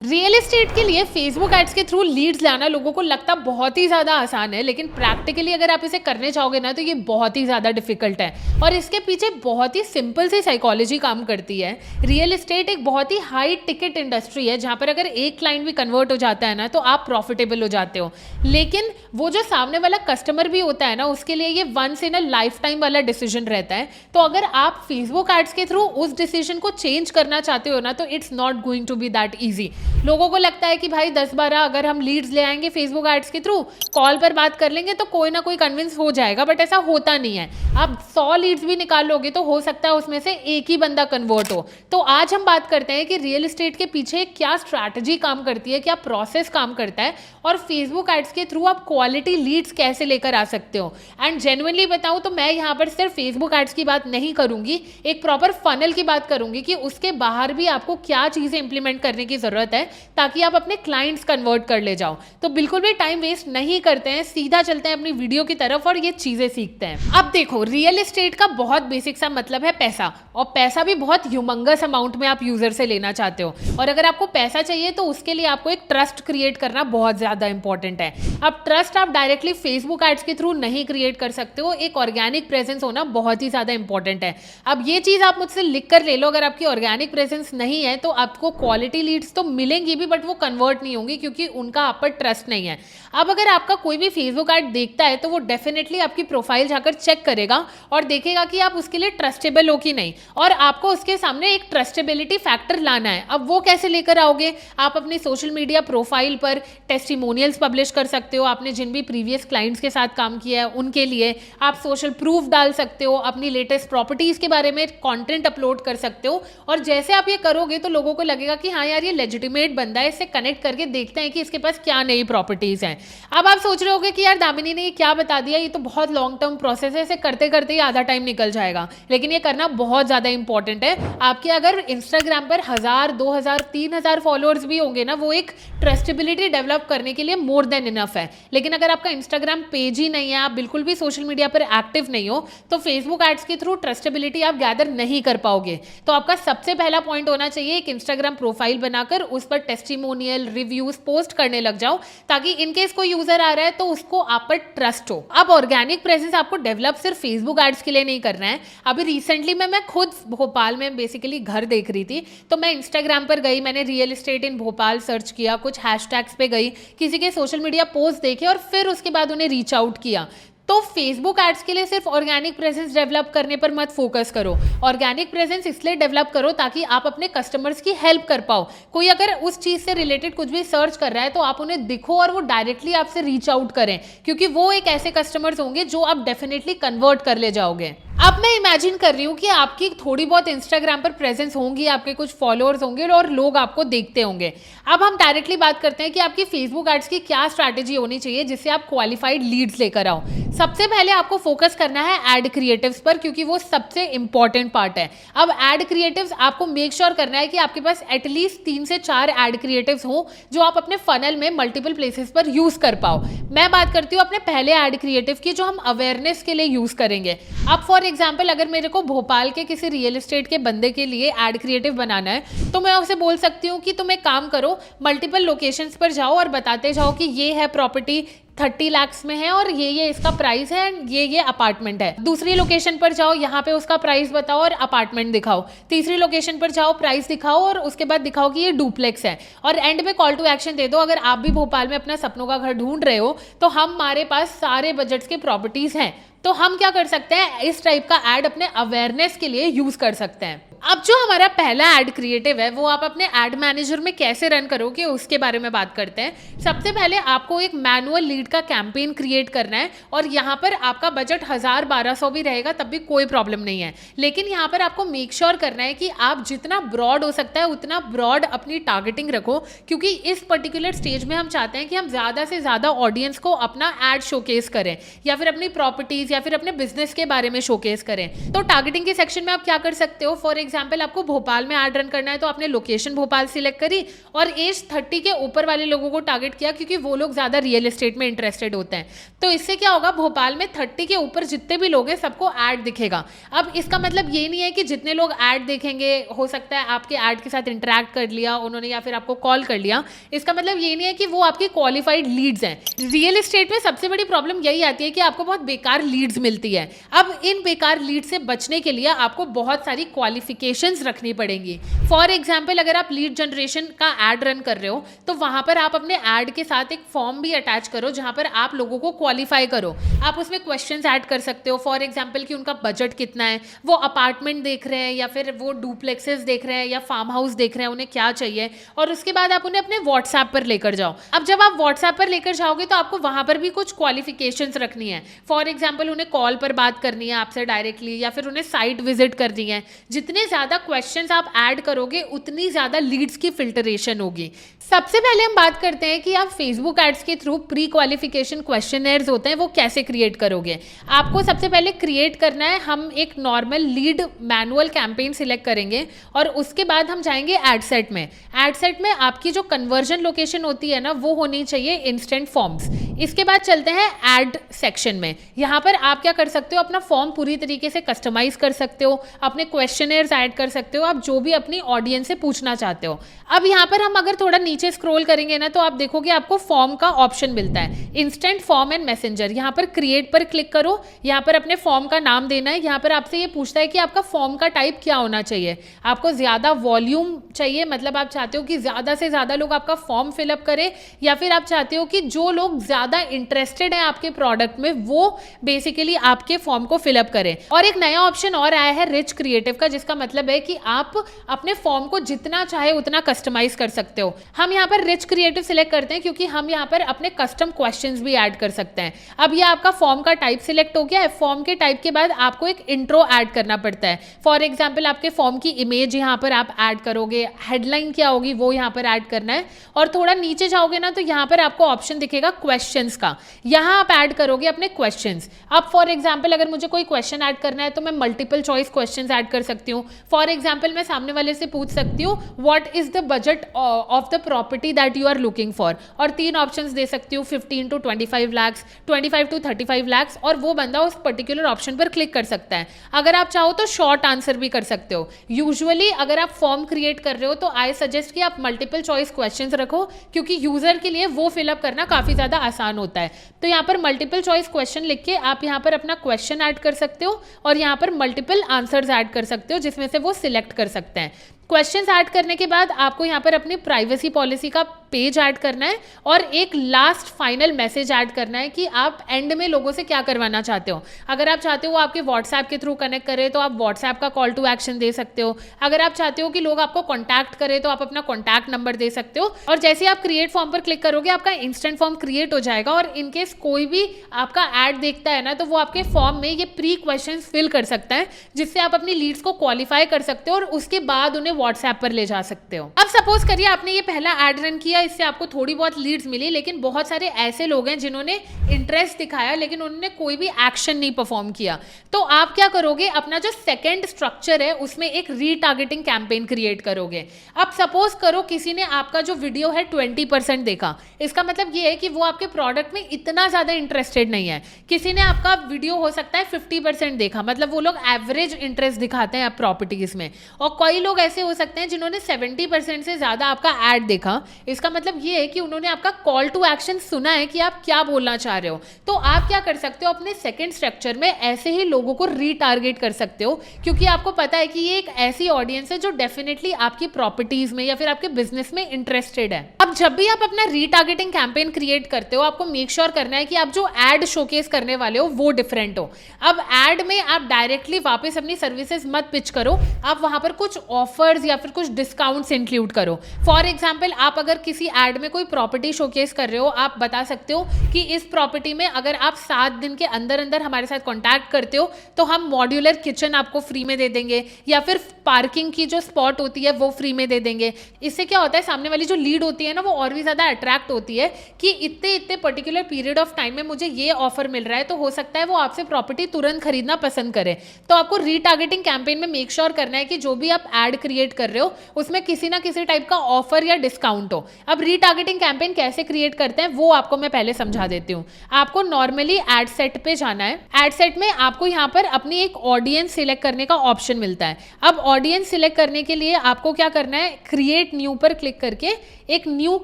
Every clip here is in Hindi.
रियल एस्टेट के लिए फेसबुक एड्स के थ्रू लीड्स लाना लोगों को लगता बहुत ही ज़्यादा आसान है, लेकिन प्रैक्टिकली अगर आप इसे करने चाहोगे ना तो ये बहुत ही ज़्यादा डिफिकल्ट है और इसके पीछे बहुत ही सिंपल सी साइकोलॉजी काम करती है। रियल एस्टेट एक बहुत ही हाई टिकट इंडस्ट्री है जहाँ पर अगर एक क्लाइंट भी कन्वर्ट हो जाता है ना तो आप प्रॉफिटेबल हो जाते हो, लेकिन वो जो सामने वाला कस्टमर भी होता है ना उसके लिए ये once in a lifetime वाला डिसीजन रहता है। तो अगर आप फेसबुक एड्स के थ्रू उस डिसीजन को चेंज करना चाहते हो ना तो it's not going to be that easy. लोगों को लगता है कि भाई 10-12 अगर हम लीड्स ले आएंगे फेसबुक एड्स के थ्रू, कॉल पर बात कर लेंगे तो कोई ना कोई कन्विंस हो जाएगा, बट ऐसा होता नहीं है। आप 100 लीड्स भी निकाल लोगे तो हो सकता है उसमें से एक ही बंदा कन्वर्ट हो। तो आज हम बात करते हैं कि रियल एस्टेट के पीछे क्या स्ट्रैटेजी काम करती है, क्या प्रोसेस काम करता है और फेसबुक एड्स के थ्रू आप क्वालिटी लीड्स कैसे लेकर आ सकते हो। एंड जेन्युइनली बताऊं तो मैं यहाँ पर सिर्फ फेसबुक एड्स की बात नहीं करूंगी, एक प्रॉपर फनल की बात करूंगी कि उसके बाहर भी आपको क्या चीज़ें इंप्लीमेंट करने की ज़रूरत है ताकि आप अपने क्लाइंट्स कन्वर्ट कर ले जाओ। तो बिल्कुल भी टाइम वेस्ट नहीं करते हैं, सीधा चलते हैं अपनी वीडियो की तरफ और ये चीजें सीखते हैं। अब देखो, रियल एस्टेट का बहुत बेसिक सा मतलब है पैसा, और पैसा भी बहुत ह्यूमंगस अमाउंट में आप यूजर से लेना चाहते हो। और अगर आपको पैसा चाहिए तो उसके लिए आपको एक ट्रस्ट क्रिएट करना बहुत ज्यादा इंपॉर्टेंट है। अब ट्रस्ट आप डायरेक्टली फेसबुक एड्स के थ्रू नहीं क्रिएट कर सकते हो, एक ऑर्गेनिक प्रेजेंस होना बहुत ही ज्यादा इंपॉर्टेंट है। अब ये चीज आप मुझसे लिख कर ले लो, अगर आपकी ऑर्गेनिक प्रेजेंस नहीं है तो आपको क्वालिटी लीड्स तो मिलेंगी भी बट वो कन्वर्ट नहीं होंगी क्योंकि उनका आप पर ट्रस्ट नहीं है। अब अगर आपका कोई भी फेसबुक ऐड देखता है तो वो डेफिनेटली आपकी प्रोफाइल जाकर चेक करेगा और देखेगा कि आप उसके लिए ट्रस्टेबल हो कि नहीं, और आपको उसके सामने एक ट्रस्टेबिलिटी फैक्टर लाना है। अब वो कैसे लेकर आओगे? आप अपनी सोशल मीडिया प्रोफाइल पर टेस्टिमोनियल्स पब्लिश कर सकते हो, आपने जिन भी प्रीवियस क्लाइंट्स के साथ काम किया है उनके लिए आप सोशल प्रूफ डाल सकते हो, अपनी लेटेस्ट प्रॉपर्टीज के बारे में कंटेंट अपलोड कर सकते हो। और जैसे आप ये करोगे तो लोगों को लगेगा कि हाँ यार ये लेजिटिमेट बंदा है, इससे कनेक्ट करके देखते हैं कि इसके पास क्या नई प्रॉपर्टीज हैं। अब आप सोच रहे होगे कि यार दामिनी ने ये क्या बता दिया, ये तो बहुत लॉन्ग टर्म प्रोसेस है, इसे करते करते ही आधा टाइम निकल जाएगा, लेकिन ये करना बहुत ज़्यादा इंपॉर्टेंट है। आपके अगर इंस्टाग्राम पर 1000, 2000, 3000 फॉलोअर्स भी होंगे ना, वो एक ट्रस्टेबिलिटी डेवलप करने के लिए मोर देन इनफ है। लेकिन अगर आपका इंस्टाग्राम पेज ही नहीं है, आप बिल्कुल भी सोशल मीडिया पर एक्टिव नहीं हो, तो फेसबुक एड्स के थ्रू ट्रस्टेबिलिटी आप गैदर नहीं कर पाओगे। तो आपका सबसे पहला पॉइंट होना चाहिए एक इंस्टाग्राम प्रोफाइल बनाकर उस पर टेस्टिमोनियल रिव्यूज पोस्ट करने लग जाओ, ताकि इनकेस कोई यूजर आ रहा है तो उसको आप पर ट्रस्ट हो। अब ऑर्गेनिक प्रेजेंस आपको डेवलप सिर्फ फेसबुक एड्स के लिए नहीं करना है। अभी रिसेंटली मैं खुद भोपाल में बेसिकली घर देख रही थी, तो मैं इंस्टाग्राम पर गई, मैंने रियल एस्टेट इन भोपाल सर्च किया, कुछ हैशटैग्स पे गई, किसी के सोशल मीडिया पोस्ट देखे और फिर उसके बाद उन्हें रीच आउट किया। तो फेसबुक एड्स के लिए सिर्फ ऑर्गेनिक प्रेजेंस डेवलप करने पर मत फोकस करो। ऑर्गेनिक प्रेजेंस इसलिए डेवलप करो ताकि आप अपने कस्टमर्स की हेल्प कर पाओ। कोई अगर उस चीज़ से रिलेटेड कुछ भी सर्च कर रहा है तो आप उन्हें दिखो और वो डायरेक्टली आपसे रीच आउट करें, क्योंकि वो एक ऐसे कस्टमर्स होंगे जो आप डेफिनेटली कन्वर्ट कर ले जाओगे। अब मैं इमेजिन कर रही हूँ कि आपकी थोड़ी बहुत इंस्टाग्राम पर प्रेजेंस होंगी, आपके कुछ फॉलोअर्स होंगे और लोग आपको देखते होंगे। अब हम डायरेक्टली बात करते हैं कि आपकी फेसबुक एड्स की क्या स्ट्रैटेजी होनी चाहिए जिससे आप क्वालिफाइड लीड्स लेकर आओ। सबसे पहले आपको फोकस करना है एड क्रिएटिव्स पर, क्योंकि वो सबसे इंपॉर्टेंट पार्ट है। अब एड क्रिएटिव्स आपको मेक श्योर करना है कि आपके पास एटलीस्ट 3 से 4 एड क्रिएटिव्स हो जो आप अपने फनल में मल्टीपल प्लेसेस पर यूज कर पाओ। मैं बात करती हूँ अपने पहले एड क्रिएटिव की जो हम अवेयरनेस के लिए यूज करेंगे। अब फॉर एग्जाम्पल अगर मेरे को भोपाल के किसी रियल एस्टेट के बंदे के लिए एड क्रिएटिव बनाना है तो मैं उसे बोल सकती हूँ कि तुम एक काम करो, मल्टीपल लोकेशंस पर जाओ और बताते जाओ कि ये है प्रॉपर्टी 30 लाख में है और ये इसका प्राइस है एंड ये अपार्टमेंट है। दूसरी लोकेशन पर जाओ, यहाँ पे उसका प्राइस बताओ और अपार्टमेंट दिखाओ। तीसरी लोकेशन पर जाओ, प्राइस दिखाओ और उसके बाद दिखाओ कि ये डुप्लेक्स है, और एंड में कॉल टू एक्शन दे दो। अगर आप भी भोपाल में अपना सपनों का घर ढूंढ रहे हो तो हमारे पास सारे बजट्स के प्रॉपर्टीज हैं। तो हम क्या कर सकते हैं, इस टाइप का एड अपने अवेयरनेस के लिए यूज कर सकते हैं। अब जो हमारा पहला एड क्रिएटिव है वो आप अपने एड मैनेजर में कैसे रन करोगे उसके बारे में बात करते हैं। सबसे पहले आपको एक मैनुअल लीड का कैंपेन क्रिएट करना है, और यहाँ पर आपका बजट 1000-1200 भी रहेगा तब भी कोई प्रॉब्लम नहीं है। लेकिन यहाँ पर आपको मेक श्योर करना है कि आप जितना ब्रॉड हो सकता है उतना ब्रॉड अपनी टारगेटिंग रखो, क्योंकि इस पर्टिकुलर स्टेज में हम चाहते हैं कि हम ज़्यादा से ज़्यादा ऑडियंस को अपना एड शोकेस करें या फिर अपनी प्रॉपर्टीज या फिर अपने बिजनेस के बारे में शोकेस करें। तो टारगेटिंग के सेक्शन में आप क्या कर सकते हो, फॉर एग्जाम्पल आपको भोपाल में ऐड रन करना है तो आपने लोकेशन भोपाल सिलेक्ट करी और एज 30 के ऊपर वाले लोगों को टारगेट किया क्योंकि वो लोग ज़्यादा रियल एस्टेट में इंटरेस्टेड होते हैं। तो इससे क्या होगा, भोपाल में 30 के ऊपर जितने भी लोग हैं सबको ऐड दिखेगा। अब इसका मतलब ये नहीं है कि जितने लोग ऐड देखेंगे, हो सकता है आपके ऐड के साथ इंटरेक्ट कर लिया उन्होंने या फिर आपको कॉल कर लिया, इसका मतलब ये नहीं है कि वो आपके क्वालिफाइड लीड्स हैं। रियल एस्टेट में सबसे बड़ी प्रॉब्लम यही आती है कि आपको बहुत बेकार लीड्स मिलती है। अब इन बेकार लीड से बचने के लिए आपको बहुत सारी क्वालिफिकेशंस रखनी पड़ेंगी। फॉर एग्जांपल अगर आप लीड जनरेशन का ऐड रन कर रहे हो तो वहां पर आप अपने ऐड के साथ एक फॉर्म भी अटैच करो जहां पर आप लोगों को क्वालिफाई करो। आप उसमें क्वेश्चंस ऐड कर सकते हो, फॉर एग्जांपल कि उनका बजट कितना है, वो अपार्टमेंट देख रहे हैं या फिर वो डुप्लेक्सेस देख रहे हैं या फार्म हाउस देख रहे हैं, उन्हें क्या चाहिए, और उसके बाद आप उन्हें अपने व्हाट्सएप पर लेकर जाओ। अब जब आप व्हाट्सएप पर लेकर जाओगे तो आपको वहां पर भी कुछ क्वालिफिकेशंस रखनी है। फॉर एग्जांपल उन्हें कॉल पर बात करनी है आपसे डायरेक्टली या फिर उन्हें साइट विजिट करनी है। जितने ज़्यादा क्वेश्चंस आप ऐड करोगे उतनी ज़्यादा लीड्स की फिल्टरेशन होगी। सबसे पहले हम बात करते हैं कि आप फेसबुक एड्स के थ्रू प्री क्वालिफिकेशन क्वेश्चनेयर्स होते हैं वो कैसे क्रिएट करोगे। आपको सबसे पहले क्रिएट करना है, हम एक normal lead manual campaign select करेंगे और उसके बाद हम जाएंगे एडसेट में। एडसेट में आपकी जो कन्वर्जन लोकेशन होती है ना वो होनी चाहिए इंस्टेंट फॉर्म्स। इसके बाद चलते हैं ऐड सेक्शन में। यहाँ पर आप क्या कर सकते हो, अपना फॉर्म पूरी तरीके से कस्टमाइज कर सकते हो, अपने क्वेश्चनर्स ऐड कर सकते हो, आप जो भी अपनी ऑडियंस से पूछना चाहते हो। अब यहाँ पर हम अगर थोड़ा नीचे स्क्रॉल करेंगे ना तो आप देखोगे आपको फॉर्म का ऑप्शन मिलता है, इंस्टेंट फॉर्म एंड मैसेंजर। यहाँ पर क्रिएट पर क्लिक करो, यहाँ पर अपने फॉर्म का नाम देना है। यहाँ पर आपसे ये पूछता है कि आपका फॉर्म का टाइप क्या होना चाहिए। आपको ज़्यादा वॉल्यूम चाहिए, मतलब आप चाहते हो कि ज़्यादा से ज़्यादा लोग आपका फॉर्म फिलअप करें, या फिर आप चाहते हो कि जो लोग ज़्यादा इंटरेस्टेड हैं आपके प्रोडक्ट में वो बेसिकली आपके फॉर्म को फिलअप करें। और एक नया ऑप्शन और आया है रिच क्रिएटिव का, जिसका मतलब है कि आप अपने फॉर्म को जितना चाहे उतना कस्टमाइज कर सकते हो। हम यहाँ पर रिच क्रिएटिव सिलेक्ट करते हैं क्योंकि हम यहाँ पर अपने कस्टम क्वेश्चंस भी ऐड कर सकते हैं। अब ये आपका फॉर्म का टाइप सिलेक्ट हो गया है। फॉर्म के टाइप के बाद आपको एक इंट्रो ऐड करना पड़ता है। फॉर एग्जाम्पल आपके फॉर्म की इमेज यहाँ पर आप ऐड करोगे, हेडलाइन क्या होगी वो यहाँ पर ऐड करना है। और थोड़ा नीचे जाओगे ना तो यहाँ पर आपको ऑप्शन दिखेगा क्वेश्चंस का, यहाँ आप ऐड करोगे अपने क्वेश्चंस। अब फॉर एग्जाम्पल अगर मुझे कोई क्वेश्चन ऐड करना है तो मैं मल्टीपल चॉइस क्वेश्चंस ऐड कर सकती हूँ। फॉर एग्जाम्पल मैं सामने वाले से पूछ सकती हूँ what is the budget of the property that you are looking for, और 3 ऑप्शंस दे सकती हूँ, 15 to 25 lakhs, 25 to 35 lakhs, और वो बंदा उस पर्टिकुलर ऑप्शन पर क्लिक कर सकता है। अगर आप चाहो तो शॉर्ट आंसर भी कर सकते हो। यूजुअली अगर आप फॉर्म क्रिएट कर रहे हो तो आई सजेस्ट कि आप मल्टीपल चॉइस क्वेश्चंस रखो क्योंकि यूजर के लिए वो फिलअप करना काफ़ी ज़्यादा आसान होता है। तो यहाँ पर मल्टीपल चॉइस क्वेश्चन लिख के आप यहाँ पर अपना क्वेश्चन ऐड कर सकते हो और यहाँ पर मल्टीपल आंसर्स ऐड कर सकते हो जिसमें से वो सिलेक्ट कर सकते हैं। क्वेश्चंस ऐड करने के बाद आपको यहाँ पर अपनी प्राइवेसी पॉलिसी का पेज ऐड करना है और एक लास्ट फाइनल मैसेज ऐड करना है कि आप एंड में लोगों से क्या करवाना चाहते हो। अगर आप चाहते हो वो आपके व्हाट्सएप के थ्रू कनेक्ट करें तो आप व्हाट्सएप का कॉल टू एक्शन दे सकते हो। अगर आप चाहते हो कि लोग आपको कॉन्टैक्ट करें तो आप अपना कॉन्टैक्ट नंबर दे सकते हो। और जैसे आप क्रिएट फॉर्म पर क्लिक करोगे आपका इंस्टेंट फॉर्म क्रिएट हो जाएगा और इनकेस कोई भी आपका ऐड देखता है ना तो वो आपके फॉर्म में ये प्री क्वेश्चन फिल कर सकता है जिससे आप अपनी लीड्स को क्वालिफाई कर सकते हो और उसके बाद उन्हें व्हाट्सएप पर ले जा सकते हो। अब सपोज करिए आपने ये पहला ऐड रन किया, इससे आपको थोड़ी बहुत लीड्स मिली, लेकिन बहुत सारे ऐसे लोग हैं जिन्होंने इंटरेस्ट दिखाया लेकिन उन्होंने कोई भी एक्शन नहीं परफॉर्म किया। तो आप क्या करोगे, अपना जो सेकंड स्ट्रक्चर है उसमें एक रीटारगेटिंग कैंपेन क्रिएट करोगे। अब सपोज करो किसी ने आपका जो वीडियो है 20% देखा, इसका मतलब ये है कि वो आपके प्रोडक्ट में इतना ज्यादा इंटरेस्टेड नहीं है। किसी ने आपका वीडियो हो सकता है 50% देखा, मतलब वो लोग एवरेज इंटरेस्ट दिखाते हैं प्रॉपर्टीज में। और कई लोग ऐसे हो सकते हैं जिन्होंने 70% से ज्यादा आपका ऐड देखा, इसका मतलब ये है कि उन्होंने आपका कॉल टू एक्शन सुना है कि आप क्या बोलना चाह रहे हो। तो आप क्या कर सकते हो, अपने सेकंड स्ट्रक्चर में ऐसे ही लोगों को रीटारगेट कर सकते हो क्योंकि आपको पता है कि ये एक ऐसी ऑडियंस है जो डेफिनेटली आपकी प्रॉपर्टीज में या फिर आपके बिजनेस में इंटरेस्टेड है। अब जब भी आप अपना रीटारगेटिंग कैंपेन क्रिएट करते हो आपको मेक श्योर करना है कि आप जो एड शोकेस करने वाले हो वो डिफरेंट हो। अब एड में आप डायरेक्टली वापस अपनी सर्विसेज मत पिच करो, आप वहां पर कुछ ऑफर्स ऑफर्स या फिर कुछ डिस्काउंट्स इंक्लूड करो। फॉर एग्जाम्पल, आप अगर किसी एड में कोई प्रॉपर्टी शोकेस कर रहे हो, आप बता सकते हो कि इस प्रॉपर्टी में अगर आप 7 दिन के अंदर अंदर हमारे साथ कॉन्टैक्ट करते हो तो हम मॉड्यूलर किचन आपको फ्री में दे देंगे, या फिर पार्किंग की जो स्पॉट होती है वो फ्री में दे देंगे। इससे क्या होता है, सामने वाली जो लीड होती है ना, वो और भी ज़्यादा अट्रैक्ट होती है कि इतने इतने पर्टिकुलर पीरियड ऑफ टाइम में मुझे ये ऑफर मिल रहा है, तो हो सकता है वो आपसे प्रॉपर्टी तुरंत खरीदना पसंद करे। तो आपको रीटारगेटिंग कैंपेन में मेक श्योर करना है कि जो भी आप एड क्रिएट कर रहे हो उसमें किसी ना किसी टाइप का ऑफर या डिस्काउंट हो। अब रीटारगेटिंग कैंपेन कैसे क्रिएट करते हैं वो आपको मैं पहले समझा देती हूँ। आपको नॉर्मली एड सेट पे जाना है। एड सेट में आपको यहाँ पर अपनी एक ऑडियंस सिलेक्ट करने का ऑप्शन मिलता है। अब ऑडियंस सिलेक्ट करने के लिए आपको क्या करना है, क्रिएट न्यू पर क्लिक करके एक न्यू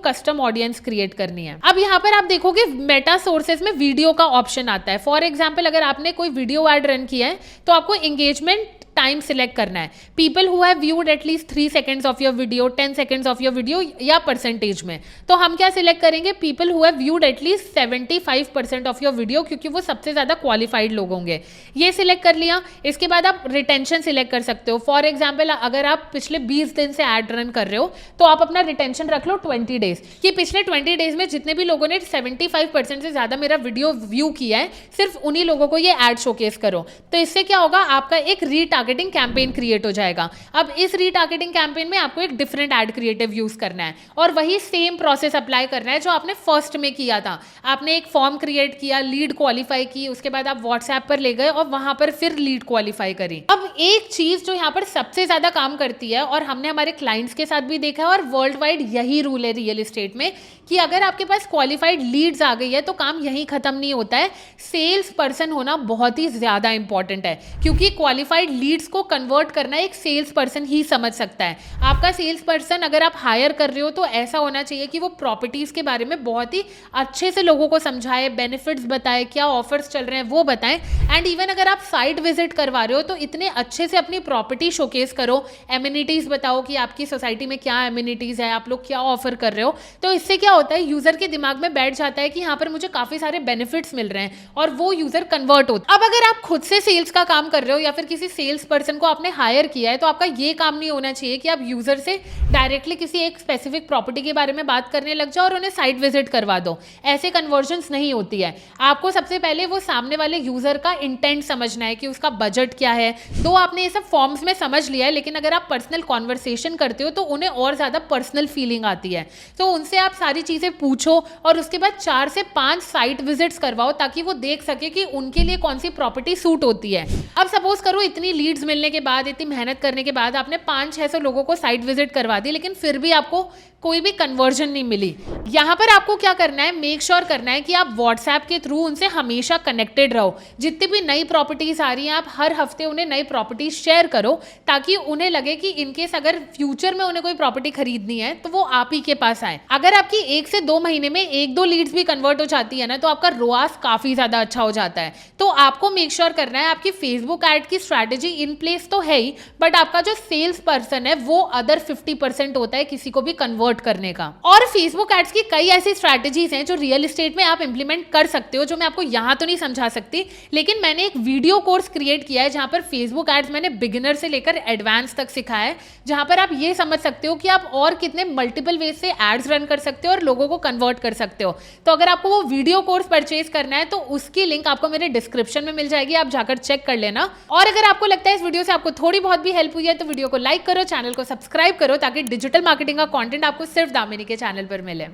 कस्टम ऑडियंस क्रिएट करनी है। अब यहाँ पर आप देखोगे मेटा सोर्सेज में वीडियो का ऑप्शन आता है। फॉर एग्जाम्पल, अगर आपने कोई वीडियो एड रन किया है तो आपको एंगेजमेंट टाइम सिलेक्ट करना है। People who have viewed at least 3 seconds of your video, 10 seconds of your video, या परसेंटेज में। तो हम क्या सिलेक्ट करेंगे, people who have viewed at least 75% of your video, क्योंकि वो सबसे ज़्यादा क्वालिफाइड लोग होंगे। ये सिलेक्ट कर लिया। इसके बाद आप रिटेंशन सिलेक्ट कर सकते हो। फॉर एग्जाम्पल, अगर आप पिछले 20 दिन से एड रन कर रहे हो तो आप अपना रिटेंशन रख लो 20 डेज, कि पिछले 20 डेज में जितने भी लोगों ने 75% से ज़्यादा मेरा वीडियो व्यू किया है, सिर्फ उन्हीं लोगों को ये एड शोकेस करो। तो इससे क्या होगा, आपका एक रीटारगेटिंग कैंपेन क्रिएट हो जाएगा। अब इस रीटारगेटिंग कैंपेन में आपको एक डिफरेंट एड क्रिएटिव यूज करना है और वही सेम प्रोसेस अप्लाई करना है जो आपने फर्स्ट में किया था। आपने एक फॉर्म क्रिएट किया, लीड क्वालिफाई की, उसके बाद आप व्हाट्सएप पर ले गए और वहां पर फिर लीड क्वालिफाई करी। अब एक चीज जो यहाँ पर सबसे ज्यादा काम करती है और हमने हमारे क्लाइंट्स के साथ भी देखा है और वर्ल्ड वाइड यही रूल है रियल एस्टेट में, कि अगर आपके पास क्वालिफाइड लीड्स आ गई है तो काम यहीं खत्म नहीं होता है। सेल्स पर्सन होना बहुत ही ज्यादा इंपॉर्टेंट है, क्योंकि क्वालिफाइड लीड्स को कन्वर्ट करना एक सेल्स पर्सन ही समझ सकता है। आपका सेल्स पर्सन अगर आप हायर कर रहे हो तो ऐसा होना चाहिए कि वो प्रॉपर्टीज के बारे में बहुत ही अच्छे से लोगों को समझाए, बेनिफिट्स बताए, क्या ऑफर्स चल रहे हैं वो बताएं। एंड इवन अगर आप साइट विजिट करवा रहे हो तो इतने अच्छे से अपनी प्रॉपर्टी शोकेस करो, एमिनिटीज बताओ कि आपकी सोसाइटी में क्या एमिनिटीज है, आप लोग क्या ऑफर कर रहे हो। तो इससे क्या होता है, यूजर के दिमाग में बैठ जाता है कि यहाँ पर मुझे काफी सारे बेनिफिट्स मिल रहे हैं और वो यूजर कन्वर्ट होता है। अब अगर आप खुद से सेल्स का काम कर रहे हो या फिर किसी सेल्स पर्सन को आपने हायर किया है तो आपका ये काम नहीं होना चाहिए कि आप यूजर से डायरेक्टली किसी एक स्पेसिफिक प्रॉपर्टी के बारे में बात करने लग जाओ और उन्हें साइट विजिट करवा दो। ऐसे कन्वर्जन्स नहीं होती है। आपको सबसे पहले वो सामने वाले यूजर का इंटेंट समझना है कि उसका बजट क्या है। तो आपने ये सब फॉर्म्स में समझ लिया है, लेकिन अगर आप पर्सनल कॉन्वर्सेशन करते हो तो उन्हें और ज्यादा पर्सनल फीलिंग आती है। तो उनसे आप सारी चीजें पूछो और उसके बाद 4 से 5 साइट विजिट्स करवाओ ताकि वो देख सके कि उनके लिए कौन सी प्रॉपर्टी सूट होती है। अब सपोज करो इतनी लीड्स मिलने के बाद, इतनी मेहनत करने के बाद आपने 500-600 लोगों को साइट विजिट करवा दी, लेकिन फिर भी आपको कोई भी कन्वर्जन नहीं मिली। यहाँ पर आपको क्या करना है, मेक श्योर करना है कि आप व्हाट्सएप के थ्रू उनसे हमेशा कनेक्टेड रहो। जितनी भी नई प्रॉपर्टीज आ रही हैं आप हर हफ्ते उन्हें नई प्रॉपर्टीज शेयर करो ताकि उन्हें लगे कि इनकेस अगर फ्यूचर में उन्हें कोई प्रॉपर्टी खरीदनी है तो वो आप ही के पास आए। अगर आपकी 1 से 2 महीने में 1-2 लीड्स भी कन्वर्ट हो जाती है ना तो आपका रोआस काफी ज्यादा अच्छा हो जाता है। तो आपको मेक श्योर करना है आपकी फेसबुक एड की स्ट्रैटेजी इन प्लेस तो है ही, बट आपका जो सेल्स पर्सन है वो अदर 50% होता है किसी को भी कन्वर्ट करने का। और फेसबुक एड्स की कई ऐसी स्ट्रैटेजीज हैं जो रियल एस्टेट में आप इंप्लीमेंट कर सकते हो, जो मैं आपको यहां तो नहीं समझा सकती, लेकिन मैंने एक वीडियो कोर्स क्रिएट किया है जहां पर फेसबुक एड्स मैंने बिगिनर से लेकर एडवांस तक सिखाया है, जहां पर आप ये समझ सकते हो कि आप और कितने मल्टीपल वे से एड्स रन कर सकते हो और लोगों को कन्वर्ट कर सकते हो। तो अगर आपको वो वीडियो कोर्स परचेज करना है तो उसकी लिंक आपको मेरे डिस्क्रिप्शन में मिल जाएगी, आप जाकर चेक कर लेना। और अगर आपको लगता है इस वीडियो से आपको थोड़ी बहुत भी हेल्प हुई है तो वीडियो को लाइक करो, चैनल को सब्सक्राइब करो ताकि डिजिटल मार्केटिंग का कंटेंट आपको सिर्फ दामिनी के चैनल पर मिले।